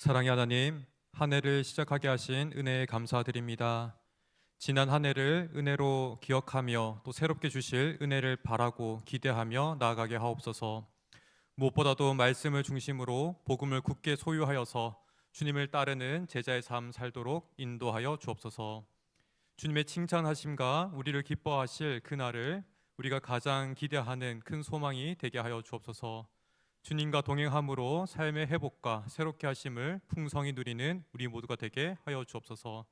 사랑의 하나님, 한 해를 시작하게 하신 은혜에 감사드립니다. 지난 한 해를 은혜로 기억하며 또 새롭게 주실 은혜를 바라고 기대하며 나아가게 하옵소서. 무엇보다도 말씀을 중심으로 복음을 굳게 소유하여서 주님을 따르는 제자의 삶 살도록 인도하여 주옵소서. 주님의 칭찬하심과 우리를 기뻐하실 그날을 우리가 가장 기대하는 큰 소망이 되게 하여 주옵소서. 주님과 동행함으로 삶의 회복과 새롭게 하심을 풍성히 누리는 우리 모두가 되게 하여 주옵소서.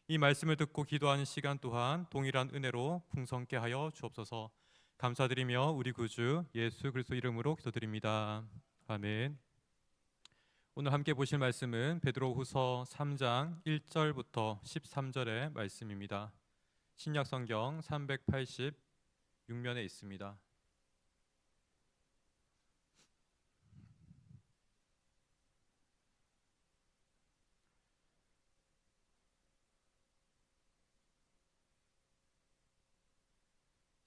이 말씀을 듣고 기도하는 시간 또한 동일한 은혜로 풍성케 하여 주옵소서. 감사드리며 우리 구주 예수 그리스도 이름으로 기도드립니다. 아멘. 오늘 함께 보실 말씀은 베드로후서 3장 1절부터 13절의 말씀입니다. 신약 성경 386면에 있습니다.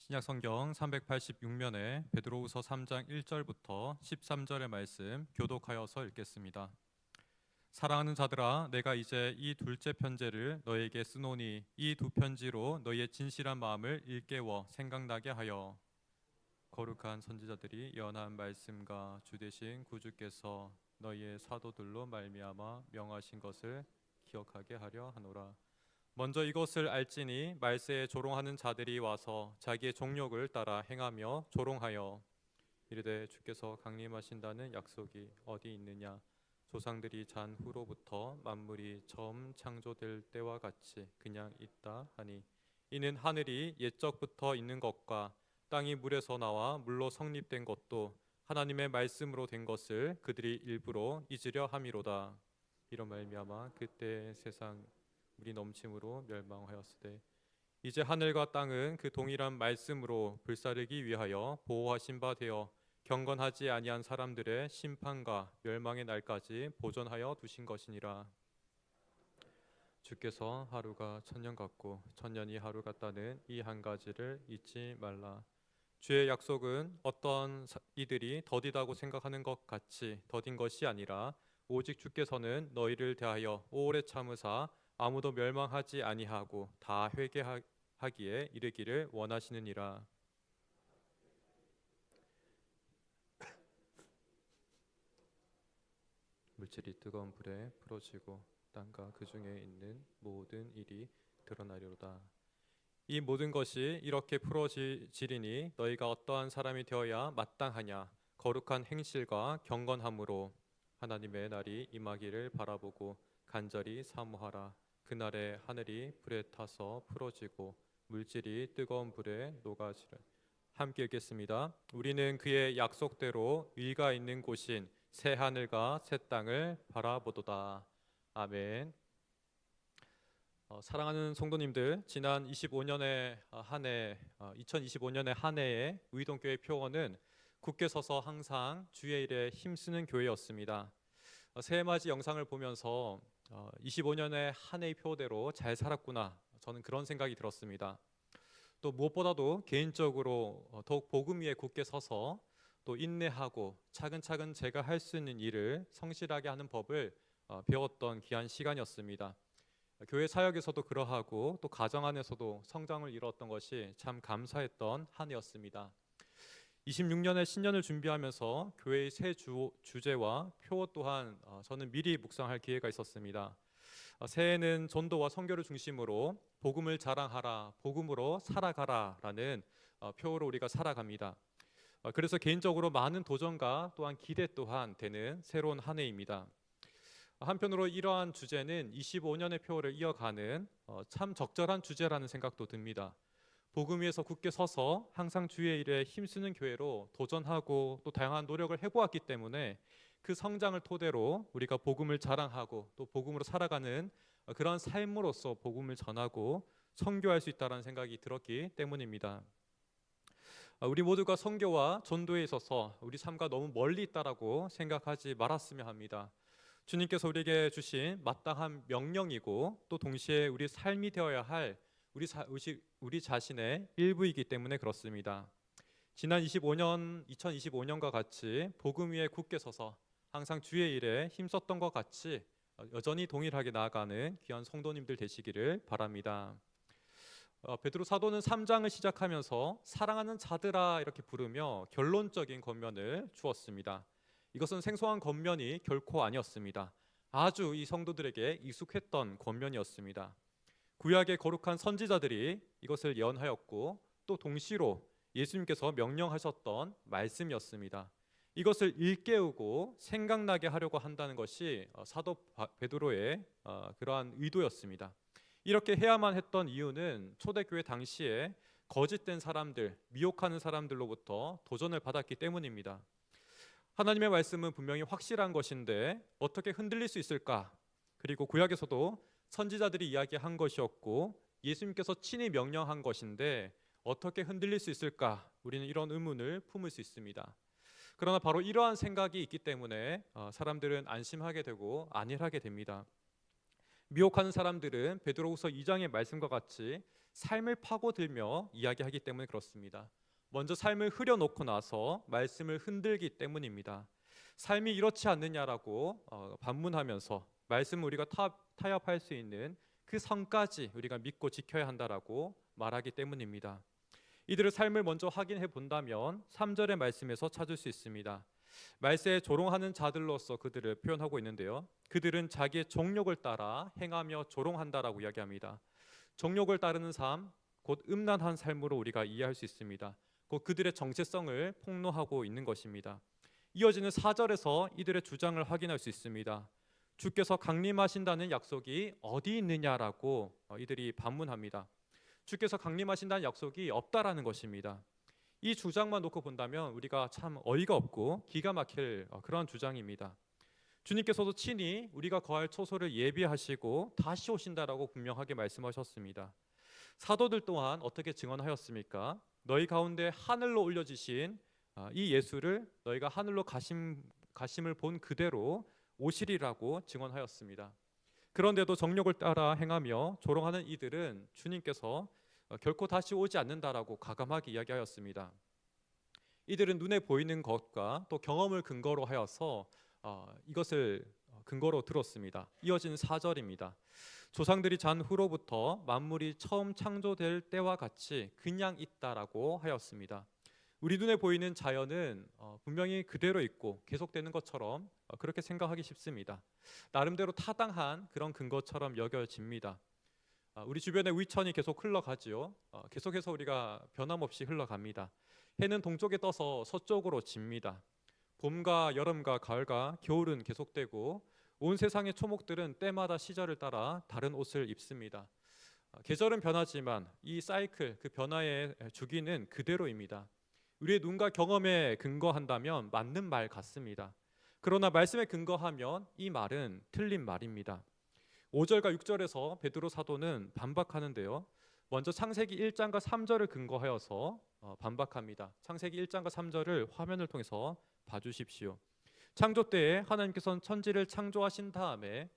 신약 성경 386면에 베드로후서 3장 1절부터 13절의 말씀 교독하여서 읽겠습니다. 사랑하는 자들아, 내가 이제 이 둘째 편지를 너에게 쓰노니 이 두 편지로 너희의 진실한 마음을 일깨워 생각나게 하여 거룩한 선지자들이 연한 말씀과 주 되신 구주께서 너희의 사도들로 말미암아 명하신 것을 기억하게 하려 하노라. 먼저 이것을 알지니 말세에 조롱하는 자들이 와서 자기의 종욕을 따라 행하며 조롱하여 이르되 주께서 강림하신다는 약속이 어디 있느냐. 조상들이 잔 후로부터 만물이 처음 창조될 때와 같이 그냥 있다 하니 이는 하늘이 옛적부터 있는 것과 땅이 물에서 나와 물로 성립된 것도 하나님의 말씀으로 된 것을 그들이 일부러 잊으려 함이로다. 이런 말미암아 그때 세상 물이 넘침으로 멸망하였으되 이제 하늘과 땅은 그 동일한 말씀으로 불사르기 위하여 보호하신 바 되어 경건하지 아니한 사람들의 심판과 멸망의 날까지 보존하여 두신 것이니라. 주께서 하루가 천년 같고 천년이 하루 같다는 이 한 가지를 잊지 말라. 주의 약속은 어떤 이들이 더디다고 생각하는 것 같이 더딘 것이 아니라 오직 주께서는 너희를 대하여 오래 참으사 아무도 멸망하지 아니하고 다 회개하기에 이르기를 원하시느니라. 물질이 뜨거운 불에 풀어지고 땅과 그 중에 있는 모든 일이 드러나리로다. 이 모든 것이 이렇게 풀어지리니 너희가 어떠한 사람이 되어야 마땅하냐. 거룩한 행실과 경건함으로 하나님의 날이 임하기를 바라보고 간절히 사모하라. 그날에 하늘이 불에 타서 풀어지고 물질이 뜨거운 불에 녹아지라. 함께 읽겠습니다. 우리는 그의 약속대로 의가 있는 곳인 새 하늘과 새 땅을 바라보도다. 아멘. 사랑하는 성도님들, 지난 25년의 한 해, 2025년의 한 해의 의동교회 표어는 굳게 서서 항상 주의 일에 힘쓰는 교회였습니다. 새해 맞이 영상을 보면서 25년의 한 해의 표어대로 잘 살았구나, 저는 그런 생각이 들었습니다. 또 무엇보다도 개인적으로 더욱 복음 위에 굳게 서서 또 인내하고 차근차근 제가 할 수 있는 일을 성실하게 하는 법을 배웠던 귀한 시간이었습니다. 교회 사역에서도 그러하고 또 가정 안에서도 성장을 이루었던 것이 참 감사했던 한 해였습니다. 26년의 신년을 준비하면서 교회의 새 주제와 표어 또한 저는 미리 묵상할 기회가 있었습니다. 새해에는 전도와 선교를 중심으로 복음을 자랑하라, 복음으로 살아가라라는 표어로 우리가 살아갑니다. 그래서 개인적으로 많은 도전과 또한 기대 또한 되는 새로운 한 해입니다. 한편으로 이러한 주제는 25년의 표어를 이어가는 참 적절한 주제라는 생각도 듭니다. 복음 위에서 굳게 서서 항상 주의 일에 힘쓰는 교회로 도전하고 또 다양한 노력을 해보았기 때문에 그 성장을 토대로 우리가 복음을 자랑하고 또 복음으로 살아가는 그런 삶으로서 복음을 전하고 선교할 수 있다는 생각이 들었기 때문입니다. 우리 모두가 선교와 전도에 있어서 우리 삶과 너무 멀리 있다라고 생각하지 말았으면 합니다. 주님께서 우리에게 주신 마땅한 명령이고 또 동시에 우리 삶이 되어야 할 우리 자신의 일부이기 때문에 그렇습니다. 지난 2025년과 같이 복음 위에 굳게 서서 항상 주의 일에 힘썼던 것 같이 여전히 동일하게 나아가는 귀한 성도님들 되시기를 바랍니다. 베드로 사도는 3장을 시작하면서 사랑하는 자들아 이렇게 부르며 결론적인 권면을 주었습니다. 이것은 생소한 권면이 결코 아니었습니다. 아주 이 성도들에게 익숙했던 권면이었습니다. 구약의 거룩한 선지자들이 이것을 예언하였고 또 동시로 예수님께서 명령하셨던 말씀이었습니다. 이것을 일깨우고 생각나게 하려고 한다는 것이 사도 베드로의 그러한 의도였습니다. 이렇게 해야만 했던 이유는 초대교회 당시에 거짓된 사람들, 미혹하는 사람들로부터 도전을 받았기 때문입니다. 하나님의 말씀은 분명히 확실한 것인데 어떻게 흔들릴 수 있을까? 그리고 구약에서도 선지자들이 이야기한 것이었고 예수님께서 친히 명령한 것인데 어떻게 흔들릴 수 있을까? 우리는 이런 의문을 품을 수 있습니다. 그러나 바로 이러한 생각이 있기 때문에 사람들은 안심하게 되고 안일하게 됩니다. 미혹하는 사람들은 베드로후서 2장의 말씀과 같이 삶을 파고들며 이야기하기 때문에 그렇습니다. 먼저 삶을 흐려놓고 나서 말씀을 흔들기 때문입니다. 삶이 이렇지 않느냐라고 반문하면서 말씀을 우리가 타협할 수 있는 그 선까지 우리가 믿고 지켜야 한다라고 말하기 때문입니다. 이들의 삶을 먼저 확인해 본다면 3절의 말씀에서 찾을 수 있습니다. 말세에 조롱하는 자들로서 그들을 표현하고 있는데요. 그들은 자기의 정욕을 따라 행하며 조롱한다라고 이야기합니다. 정욕을 따르는 삶, 곧 음란한 삶으로 우리가 이해할 수 있습니다. 곧 그들의 정체성을 폭로하고 있는 것입니다. 이어지는 4절에서 이들의 주장을 확인할 수 있습니다. 주께서 강림하신다는 약속이 어디 있느냐라고 이들이 반문합니다. 주께서 강림하신다는 약속이 없다라는 것입니다. 이 주장만 놓고 본다면 우리가 참 어이가 없고 기가 막힐 그런 주장입니다. 주님께서도 친히 우리가 거할 처소를 예비하시고 다시 오신다라고 분명하게 말씀하셨습니다. 사도들 또한 어떻게 증언하였습니까? 너희 가운데 하늘로 올려지신 이 예수를 너희가 하늘로 가심을 본 그대로 오시리라고 증언하였습니다. 그런데도 정욕을 따라 행하며 조롱하는 이들은 주님께서 결코 다시 오지 않는다라고 가감하게 이야기하였습니다. 이들은 눈에 보이는 것과 또 경험을 근거로 하여서 이것을 근거로 들었습니다. 이어지는 4절입니다. 조상들이 잔 후로부터 만물이 처음 창조될 때와 같이 그냥 있다라고 하였습니다. 우리 눈에 보이는 자연은 분명히 그대로 있고 계속되는 것처럼 그렇게 생각하기 쉽습니다. 나름대로 타당한 그런 근거처럼 여겨집니다. 우리 주변에 위천이 계속 흘러가지요. 계속해서 우리가 변함없이 흘러갑니다. 해는 동쪽에 떠서 서쪽으로 집니다. 봄과 여름과 가을과 겨울은 계속되고 온 세상의 초목들은 때마다 시절을 따라 다른 옷을 입습니다. 계절은 변하지만 이 사이클, 그 변화의 주기는 그대로입니다. 우리의 눈과 경험에 근거한다면 맞는 말 같습니다. 그러나 말씀에 근거하면 이 말은 틀린 말입니다. 5절과 6절에서 베드로 사도는 반박하는데요. 먼저 창세기 1장과 3절을 근거하여서 반박합니다. 창세기 1장과 3절을 화면을 통해서 봐주십시오. 창조 때에 하나님께서는 천지를 창조하신 다음에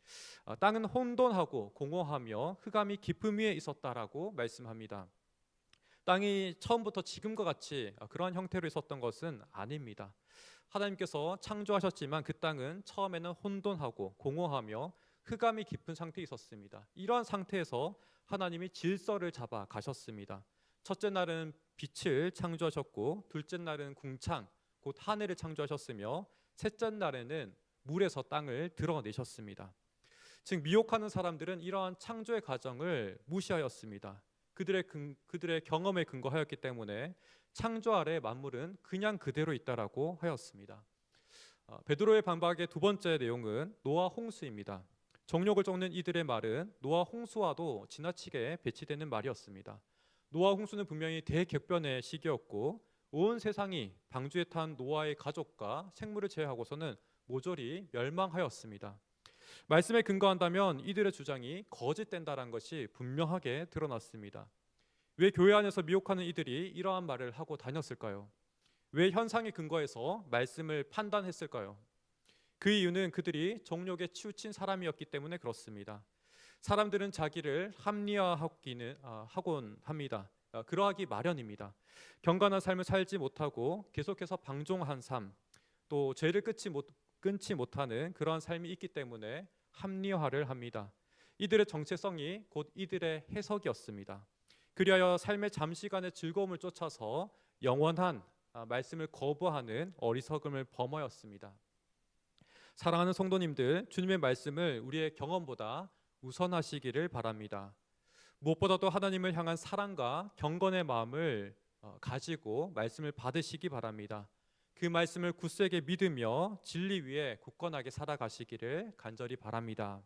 땅은 혼돈하고 공허하며 흑암이 깊음 위에 있었다라고 말씀합니다. 땅이 처음부터 지금과 같이 그러한 형태로 있었던 것은 아닙니다. 하나님께서 창조하셨지만 그 땅은 처음에는 혼돈하고 공허하며 흑암이 깊은 상태에 있었습니다. 이러한 상태에서 하나님이 질서를 잡아 가셨습니다. 첫째 날은 빛을 창조하셨고 둘째 날은 궁창 곧 하늘을 창조하셨으며 셋째 날에는 물에서 땅을 드러내셨습니다. 즉 미혹하는 사람들은 이러한 창조의 과정을 무시하였습니다. 그들의 경험에 근거하였기 때문에 창조 아래 만물은 그냥 그대로 있다라고 하였습니다. 베드로의 반박의 두 번째 내용은 노아 홍수입니다. 정욕을 쫓는 이들의 말은 노아 홍수와도 지나치게 배치되는 말이었습니다. 노아 홍수는 분명히 대격변의 시기였고 온 세상이 방주에 탄 노아의 가족과 생물을 제외하고서는 모조리 멸망하였습니다. 말씀에 근거한다면 이들의 주장이 거짓된다는 것이 분명하게 드러났습니다. 왜 교회 안에서 미혹하는 이들이 이러한 말을 하고 다녔을까요? 왜 현상에 근거해서 말씀을 판단했을까요? 그 이유는 그들이 정욕에 치우친 사람이었기 때문에 그렇습니다. 사람들은 자기를 합리화하곤 합니다. 그러하기 마련입니다. 경건한 삶을 살지 못하고 계속해서 방종한 삶, 또 죄를 끊지 못하는 그러한 삶이 있기 때문에 합리화를 합니다. 이들의 정체성이 곧 이들의 해석이었습니다. 그리하여 삶의 잠시간의 즐거움을 쫓아서 영원한 말씀을 거부하는 어리석음을 범하였습니다. 사랑하는 성도님들, 주님의 말씀을 우리의 경험보다 우선하시기를 바랍니다. 무엇보다도 하나님을 향한 사랑과 경건의 마음을 가지고 말씀을 받으시기 바랍니다. 그 말씀을 굳세게 믿으며 진리 위에 굳건하게 살아가시기를 간절히 바랍니다.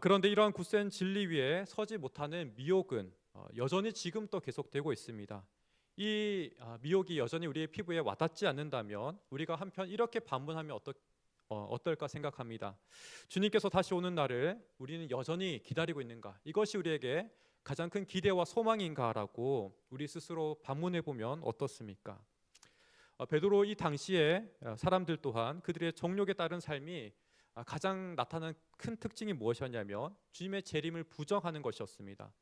그런데 이러한 굳센 진리 위에 서지 못하는 미혹은 여전히 지금 또 계속되고 있습니다. 이 미혹이 여전히 우리의 피부에 와닿지 않는다면 우리가 한편 이렇게 반문하면 어떨까 생각합니다. 주님께서 다시 오는 날을 우리는 여전히 기다리고 있는가? 이것이 우리에게 가장 큰 기대와 소망인가라고 우리 스스로 반문해 보면 어떻습니까? 베드로 이 당시에 사람들 또한 그들의 정욕에 따른 삶이 가장 나타나는 큰 특징이 무엇이었냐면 주님의 재림을 부정하는 것이었습니다.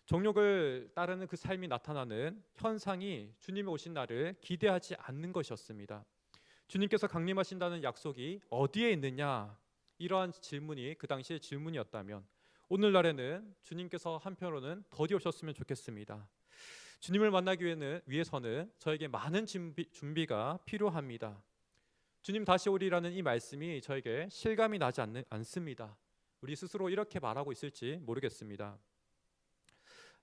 정욕을 따르는 그 삶이 나타나는 현상이 주님의 오신 날을 기대하지 않는 것이었습니다. 주님께서 강림하신다는 약속이 어디에 있느냐? 이러한 질문이 그 당시의 질문이었다면 오늘날에는 주님께서 한편으로는 더디 오셨으면 좋겠습니다. 주님을 만나기 위해서는 저에게 많은 준비가 필요합니다. 주님 다시 오리라는 이 말씀이 저에게 실감이 나지 않습니다. 우리 스스로 이렇게 말하고 있을지 모르겠습니다.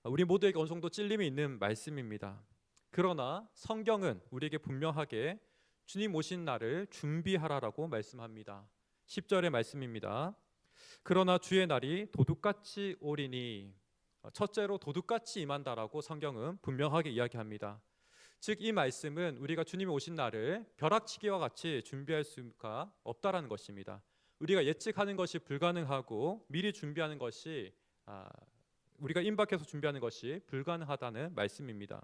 우리 모두에게 어느 정도 찔림이 있는 말씀입니다. 그러나 성경은 우리에게 분명하게 주님 오신 날을 준비하라라고 말씀합니다. 10절의 말씀입니다. 그러나 주의 날이 도둑같이 오리니, 첫째로 도둑같이 임한다라고 성경은 분명하게 이야기합니다. 즉 이 말씀은 우리가 주님이 오신 날을 벼락치기와 같이 준비할 수가 없다라는 것입니다. 우리가 예측하는 것이 불가능하고 미리 준비하는 것이 우리가 임박해서 준비하는 것이 불가능하다는 말씀입니다.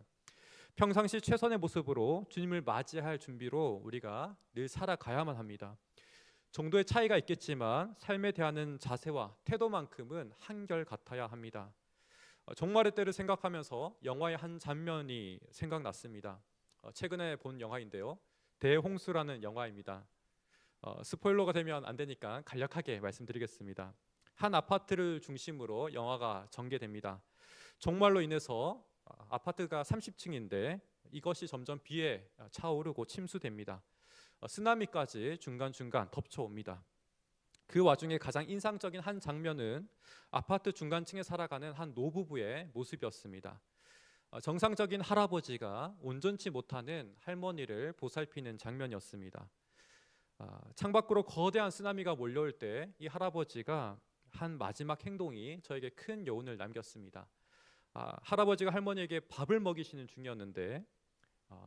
평상시 최선의 모습으로 주님을 맞이할 준비로 우리가 늘 살아가야만 합니다. 정도의 차이가 있겠지만 삶에 대하는 자세와 태도만큼은 한결같아야 합니다. 종말의 때를 생각하면서 영화의 한 장면이 생각났습니다. 최근에 본 영화인데요, 대홍수라는 영화입니다. 스포일러가 되면 안 되니까 간략하게 말씀드리겠습니다. 한 아파트를 중심으로 영화가 전개됩니다. 종말로 인해서 아파트가 30층인데 이것이 점점 비에 차오르고 침수됩니다. 쓰나미까지 중간중간 덮쳐옵니다. 그 와중에 가장 인상적인 한 장면은 아파트 중간층에 살아가는 한 노부부의 모습이었습니다. 정상적인 할아버지가 온전치 못하는 할머니를 보살피는 장면이었습니다. 창밖으로 거대한 쓰나미가 몰려올 때 이 할아버지가 한 마지막 행동이 저에게 큰 여운을 남겼습니다. 할아버지가 할머니에게 밥을 먹이시는 중이었는데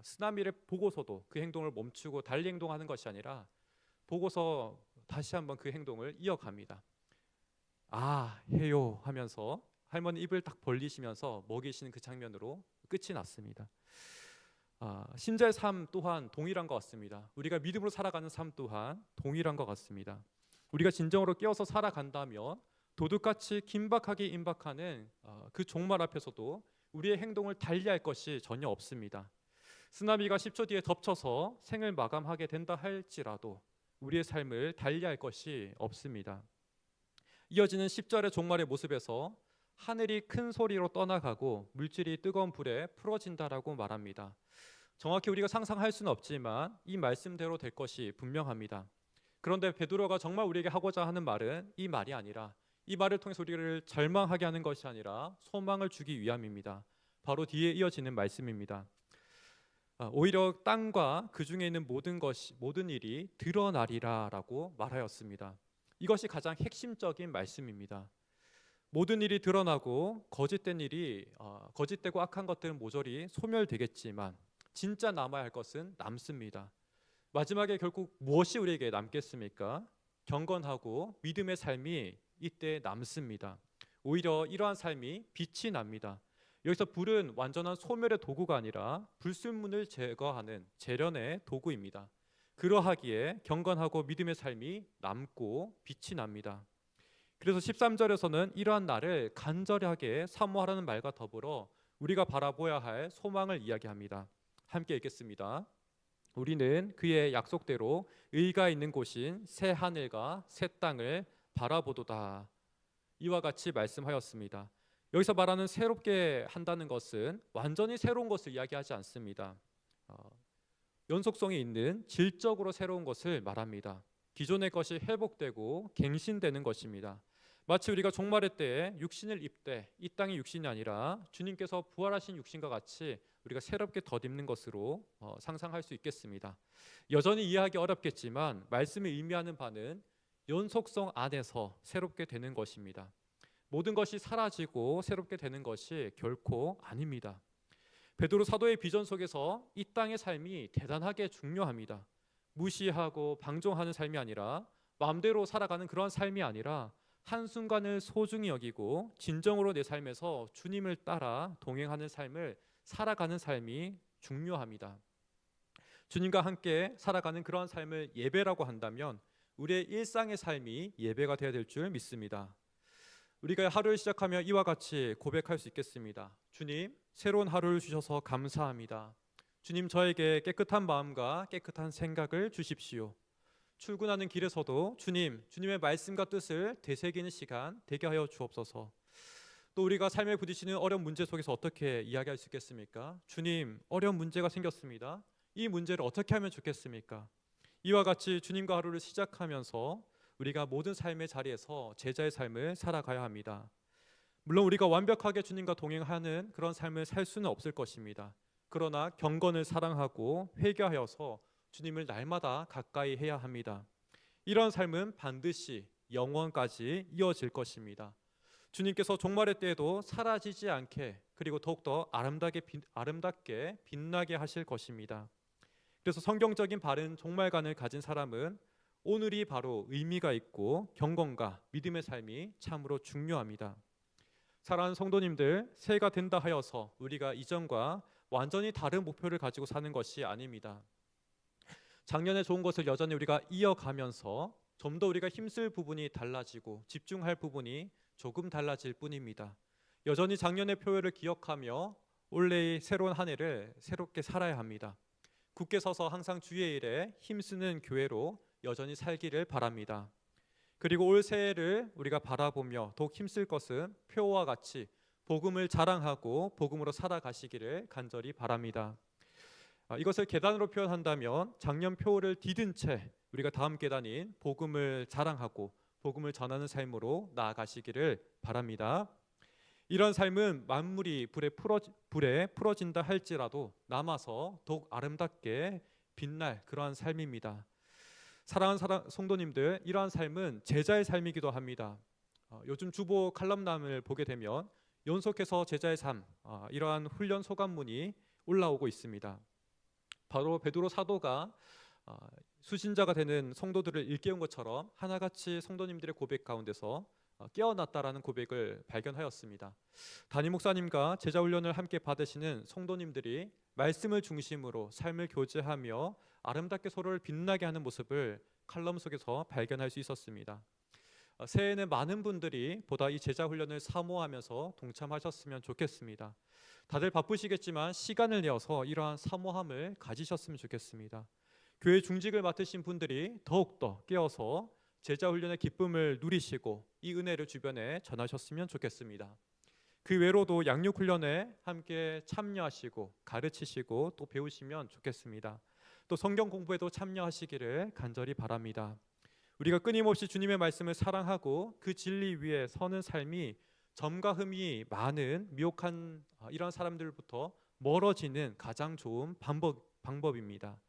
쓰나미를 보고서도 그 행동을 멈추고 달리 행동하는 것이 아니라 보고서 다시 한번 그 행동을 이어갑니다. 해요 하면서 할머니 입을 딱 벌리시면서 먹이시는 그 장면으로 끝이 났습니다. 신자의 삶 또한 동일한 것 같습니다. 우리가 믿음으로 살아가는 삶 또한 동일한 것 같습니다. 우리가 진정으로 깨어서 살아간다면 도둑같이 긴박하게 임박하는 그 종말 앞에서도 우리의 행동을 달리할 것이 전혀 없습니다. 쓰나미가 10초 뒤에 덮쳐서 생을 마감하게 된다 할지라도 우리의 삶을 달리할 것이 없습니다. 이어지는 10절의 종말의 모습에서 하늘이 큰 소리로 떠나가고 물질이 뜨거운 불에 풀어진다라고 말합니다. 정확히 우리가 상상할 수는 없지만 이 말씀대로 될 것이 분명합니다. 그런데 베드로가 정말 우리에게 하고자 하는 말은 이 말이 아니라, 이 말을 통해서 우리를 절망하게 하는 것이 아니라 소망을 주기 위함입니다. 바로 뒤에 이어지는 말씀입니다. 오히려 땅과 그 중에 있는 모든 일이 드러나리라라고 말하였습니다. 이것이 가장 핵심적인 말씀입니다. 모든 일이 드러나고 거짓되고 악한 것들은 모조리 소멸되겠지만 진짜 남아야 할 것은 남습니다. 마지막에 결국 무엇이 우리에게 남겠습니까? 경건하고 믿음의 삶이 이때 남습니다. 오히려 이러한 삶이 빛이 납니다. 여기서 불은 완전한 소멸의 도구가 아니라 불순물을 제거하는 재련의 도구입니다. 그러하기에 경건하고 믿음의 삶이 남고 빛이 납니다. 그래서 13절에서는 이러한 날을 간절하게 사모하라는 말과 더불어 우리가 바라보아야 할 소망을 이야기합니다. 함께 읽겠습니다. 우리는 그의 약속대로 의가 있는 곳인 새 하늘과 새 땅을 바라보도다. 이와 같이 말씀하였습니다. 여기서 말하는 새롭게 한다는 것은 완전히 새로운 것을 이야기하지 않습니다. 연속성이 있는 질적으로 새로운 것을 말합니다. 기존의 것이 회복되고 갱신되는 것입니다. 마치 우리가 종말의 때에 육신을 입되 이 땅의 육신이 아니라 주님께서 부활하신 육신과 같이 우리가 새롭게 덧입는 것으로 상상할 수 있겠습니다. 여전히 이해하기 어렵겠지만 말씀이 의미하는 바는 연속성 안에서 새롭게 되는 것입니다. 모든 것이 사라지고 새롭게 되는 것이 결코 아닙니다. 베드로 사도의 비전 속에서 이 땅의 삶이 대단하게 중요합니다. 무시하고 방종하는 삶이 아니라 마음대로 살아가는 그런 삶이 아니라 한순간을 소중히 여기고 진정으로 내 삶에서 주님을 따라 동행하는 삶을 살아가는 삶이 중요합니다. 주님과 함께 살아가는 그런 삶을 예배라고 한다면 우리의 일상의 삶이 예배가 되어야 될 줄 믿습니다. 우리가 하루를 시작하며 이와 같이 고백할 수 있겠습니다. 주님, 새로운 하루를 주셔서 감사합니다. 주님, 저에게 깨끗한 마음과 깨끗한 생각을 주십시오. 출근하는 길에서도 주님의 말씀과 뜻을 되새기는 시간 되게 하여 주옵소서. 또 우리가 삶에 부딪히는 어려운 문제 속에서 어떻게 이야기할 수 있겠습니까? 주님, 어려운 문제가 생겼습니다. 이 문제를 어떻게 하면 좋겠습니까? 이와 같이 주님과 하루를 시작하면서 우리가 모든 삶의 자리에서 제자의 삶을 살아가야 합니다. 물론 우리가 완벽하게 주님과 동행하는 그런 삶을 살 수는 없을 것입니다. 그러나 경건을 사랑하고 회개하여서 주님을 날마다 가까이 해야 합니다. 이런 삶은 반드시 영원까지 이어질 것입니다. 주님께서 종말의 때에도 사라지지 않게 그리고 더욱더 아름답게 빛나게 하실 것입니다. 그래서 성경적인 바른 종말관을 가진 사람은 오늘이 바로 의미가 있고 경건과 믿음의 삶이 참으로 중요합니다. 사랑하는 성도님들, 새해가 된다 하여서 우리가 이전과 완전히 다른 목표를 가지고 사는 것이 아닙니다. 작년에 좋은 것을 여전히 우리가 이어가면서 좀 더 우리가 힘쓸 부분이 달라지고 집중할 부분이 조금 달라질 뿐입니다. 여전히 작년의 표회를 기억하며 올해의 새로운 한 해를 새롭게 살아야 합니다. 굳게 서서 항상 주의 일에 힘쓰는 교회로 여전히 살기를 바랍니다. 그리고 올 새해를 우리가 바라보며 더욱 힘쓸 것은 표와 같이 복음을 자랑하고 복음으로 살아가시기를 간절히 바랍니다. 이것을 계단으로 표현한다면 작년 표를 디딘 채 우리가 다음 계단인 복음을 자랑하고 복음을 전하는 삶으로 나아가시기를 바랍니다. 이런 삶은 만물이 불에 풀어진다 할지라도 남아서 더욱 아름답게 빛날 그러한 삶입니다. 사랑하는 성도님들, 이러한 삶은 제자의 삶이기도 합니다. 요즘 주보 칼럼남을 보게 되면 연속해서 제자의 삶, 이러한 훈련 소감문이 올라오고 있습니다. 바로 베드로 사도가 수신자가 되는 성도들을 일깨운 것처럼 하나같이 성도님들의 고백 가운데서 깨어났다라는 고백을 발견하였습니다. 담임 목사님과 제자 훈련을 함께 받으시는 성도님들이 말씀을 중심으로 삶을 교제하며 아름답게 서로를 빛나게 하는 모습을 칼럼 속에서 발견할 수 있었습니다. 새해에는 많은 분들이 보다 이 제자 훈련을 사모하면서 동참하셨으면 좋겠습니다. 다들 바쁘시겠지만 시간을 내어서 이러한 사모함을 가지셨으면 좋겠습니다. 교회 중직을 맡으신 분들이 더욱더 깨어서 제자 훈련의 기쁨을 누리시고 이 은혜를 주변에 전하셨으면 좋겠습니다. 그 외로도 양육 훈련에 함께 참여하시고 가르치시고 또 배우시면 좋겠습니다. 또 성경 공부에도 참여하시기를 간절히 바랍니다. 우리가 끊임없이 주님의 말씀을 사랑하고 그 진리 위에 서는 삶이 점과 흠이 많은 미혹한 이런 사람들부터 멀어지는 가장 좋은 방법입니다.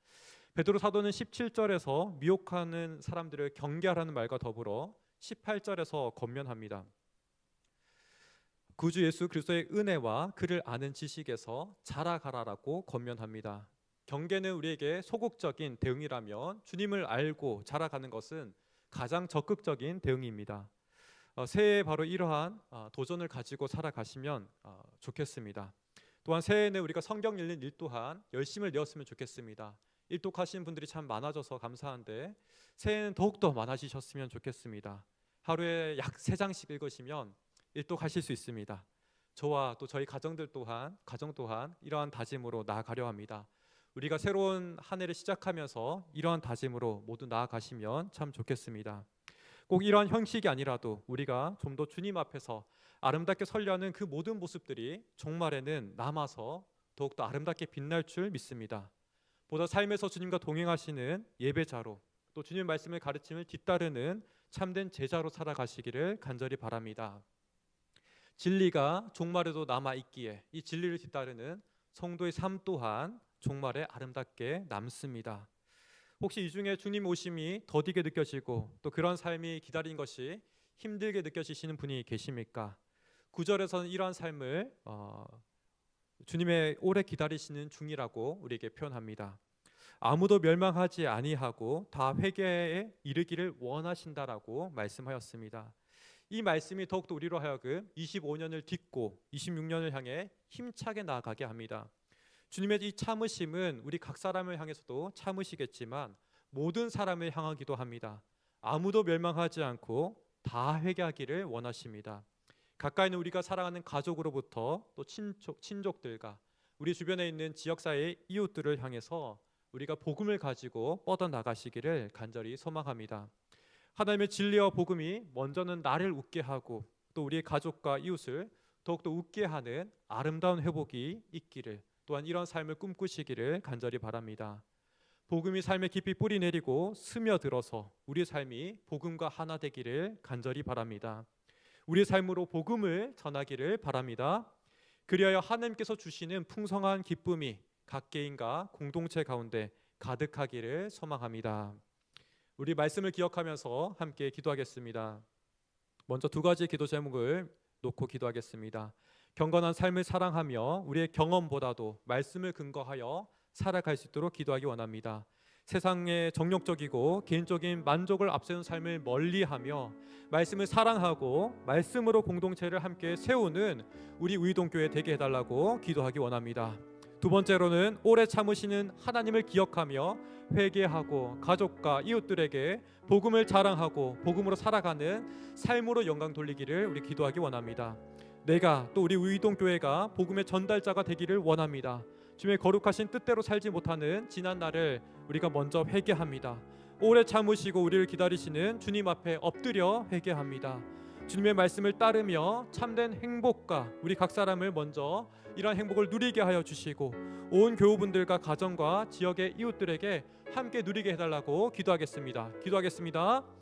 베드로 사도는 17절에서 미혹하는 사람들을 경계하라는 말과 더불어 18절에서 권면합니다. 구주 예수 그리스도의 은혜와 그를 아는 지식에서 자라가라라고 권면합니다. 경계는 우리에게 소극적인 대응이라면 주님을 알고 자라가는 것은 가장 적극적인 대응입니다. 새해에 바로 이러한 도전을 가지고 살아가시면 좋겠습니다. 또한 새해에는 우리가 성경 읽는 일 또한 열심을 내었으면 좋겠습니다. 일독하시는 분들이 참 많아져서 감사한데 새해에는 더욱더 많아지셨으면 좋겠습니다. 하루에 약 3장씩 읽으시면 일독하실 수 있습니다. 저와 또 저희 가정 또한 이러한 다짐으로 나아가려 합니다. 우리가 새로운 한 해를 시작하면서 이러한 다짐으로 모두 나아가시면 참 좋겠습니다. 꼭 이러한 형식이 아니라도 우리가 좀 더 주님 앞에서 아름답게 설려하는 그 모든 모습들이 종말에는 남아서 더욱더 아름답게 빛날 줄 믿습니다. 보다 삶에서 주님과 동행하시는 예배자로, 또 주님 말씀의 가르침을 뒤따르는 참된 제자로 살아가시기를 간절히 바랍니다. 진리가 종말에도 남아있기에 이 진리를 뒤따르는 성도의 삶 또한 종말에 아름답게 남습니다. 혹시 이 중에 주님 오심이 더디게 느껴지고 또 그런 삶이 기다린 것이 힘들게 느껴지시는 분이 계십니까? 9절에서는 이러한 삶을 주님의 오래 기다리시는 중이라고 우리에게 표현합니다. 아무도 멸망하지 아니하고 다 회개에 이르기를 원하신다라고 말씀하였습니다. 이 말씀이 더욱더 우리로 하여금 25년을 딛고 26년을 향해 힘차게 나아가게 합니다. 주님의 이 참으심은 우리 각 사람을 향해서도 참으시겠지만 모든 사람을 향하기도 합니다. 아무도 멸망하지 않고 다 회개하기를 원하십니다. 가까이 있는 우리가 사랑하는 가족으로부터 또 친족들과 우리 주변에 있는 지역사회의 이웃들을 향해서 우리가 복음을 가지고 뻗어나가시기를 간절히 소망합니다. 하나님의 진리와 복음이 먼저는 나를 웃게 하고 또 우리의 가족과 이웃을 더욱더 웃게 하는 아름다운 회복이 있기를, 또한 이런 삶을 꿈꾸시기를 간절히 바랍니다. 복음이 삶에 깊이 뿌리 내리고 스며들어서 우리의 삶이 복음과 하나 되기를 간절히 바랍니다. 우리의 삶으로 복음을 전하기를 바랍니다. 그리하여 하나님께서 주시는 풍성한 기쁨이 각 개인과 공동체 가운데 가득하기를 소망합니다. 우리 말씀을 기억하면서 함께 기도하겠습니다. 먼저 두 가지 기도 제목을 놓고 기도하겠습니다. 경건한 삶을 사랑하며 우리의 경험보다도 말씀을 근거하여 살아갈 수 있도록 기도하기 원합니다. 세상의 정욕적이고 개인적인 만족을 앞세운 삶을 멀리하며 말씀을 사랑하고 말씀으로 공동체를 함께 세우는 우리 우이동교회 되게 해달라고 기도하기 원합니다. 두 번째로는 오래 참으시는 하나님을 기억하며 회개하고 가족과 이웃들에게 복음을 자랑하고 복음으로 살아가는 삶으로 영광 돌리기를 우리 기도하기 원합니다. 내가 또 우리 우이동교회가 복음의 전달자가 되기를 원합니다. 주님의 거룩하신 뜻대로 살지 못하는 지난 날을 우리가 먼저 회개합니다. 오래 참으시고 우리를 기다리시는 주님 앞에 엎드려 회개합니다. 주님의 말씀을 따르며 참된 행복과 우리 각 사람을 먼저 이러한 행복을 누리게 하여 주시고 온 교우분들과 가정과 지역의 이웃들에게 함께 누리게 해달라고 기도하겠습니다.